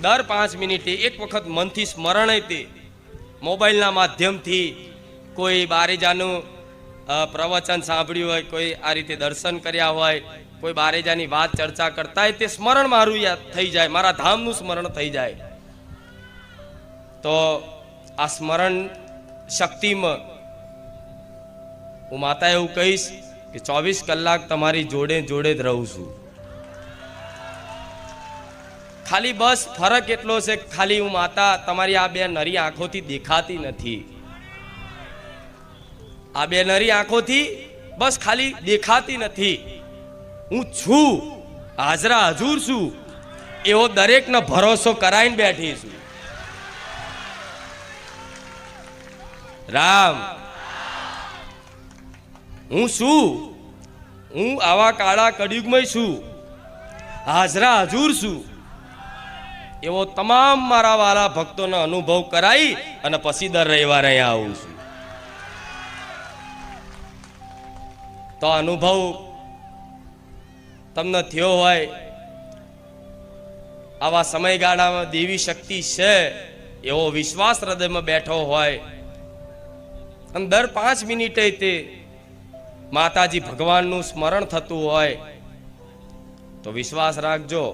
દર 5 મિનિટે એક વખત મનથી સ્મરણ તે મોબાઈલના માધ્યમથી કોઈ બારેજાનું પ્રવચન સાંભળ્યું હોય, કોઈ આ રીતે દર્શન કર્યા હોય, કોઈ બારેજાની વાત ચર્ચા કરતા હોય, તે સ્મરણ મારું યાદ થઈ જાય, મારા ધામનું સ્મરણ થઈ જાય. તો આ સ્મરણ શક્તિમાં હું માતા એવું કહીશ કે 24 કલાક તમારી જોડે જોડે જ રહું છું. ખાલી બસ ફરક એટલો છે, ખાલી હું માતા તમારી આ બે નરી આંખોથી દેખાતી નથી. આ બે નરી આંખોથી બસ ખાલી દેખાતી નથી. હું છું, હાજરા હજુર છું, એવો દરેકનો ભરોસો કરાઈને બેઠી છું. રામ, હું છું, હું આવા કાળા કળિયુગમાં છું, હાજરા હજુર છું, એવો તમામ મારા વાલા ભક્તોનો અનુભવ કરાઈ અને પછી દર રવિવારે અહીંયા આવું છું. તો અનુભવ તમને થયો હોય, આવા સમયગાળામાં દેવી શક્તિ છે એવો વિશ્વાસ હૃદયમાં બેઠો હોય અને દર 5 મિનિટે તે માતાજી ભગવાનનું સ્મરણ થતું હોય તો વિશ્વાસ રાખજો,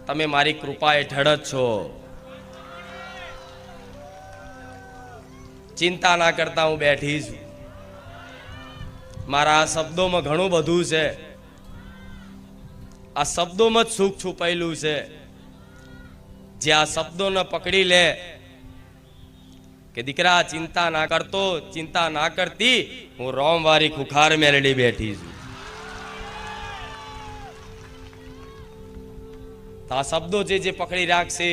તમે મારી કૃપા હેઠળ જ છો. ચિંતા ના કરતા હું બેઠી છું. મારા આ શબ્દોમાં ઘણું બધું છે. આ શબ્દોમાં જ સુખ છુપાયેલું છે. જે આ શબ્દોને પકડી લે કે દીકરા ચિંતા ના કરતો, ચિંતા ના કરતી, હું રોમવારી ખુખાર મેળડી બેઠી છું. આ શબ્દો જે પકડી રાખશે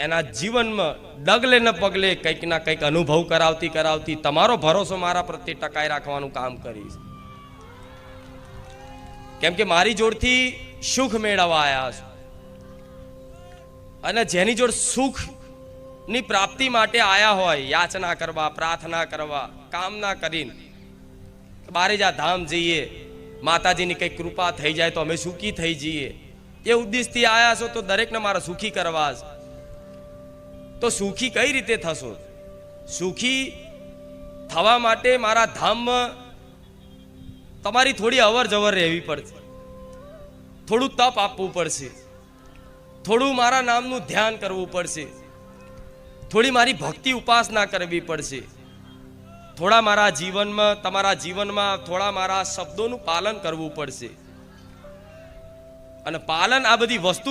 એના જીવનમાં ડગલે ન પગલે કંઈક ના કંઈક અનુભવ કરાવતી કરાવતી તમારો ભરોસો મારા પ્રત્યે ટકાઈ રાખવાનું કામ કરીશ. કેમ કે મારી જોડથી સુખ મેળવવા આવ્યા છો અને જેની જોડ સુખ ની પ્રાપ્તિ માટે આયા હોય, યાચના કરવા, પ્રાર્થના કરવા, કામના કરીને બારેજા ધામ જઈએ, માતાજીની કઈ કૃપા થઈ જાય તો અમે સુખી થઈ જઈએ, એ ઉદ્દેશથી આયા છો. તો દરેકને મારા સુખી કરવા છે. તો સુખી કઈ રીતે થશો? સુખી થવા માટે મારા ધામમાં તમારી થોડી અવર જવર રહેવી પડશે, થોડું તપ આપવું પડશે, થોડું મારા નામનું ધ્યાન કરવું પડશે, થોડી મારી ભક્તિ ઉપાસના કરવી પડશે, થોડા મારા જીવનમાં, તમારા જીવનમાં થોડા મારા શબ્દોનું પાલન કરવું પડશે. અને પાલન આ બધી વસ્તુ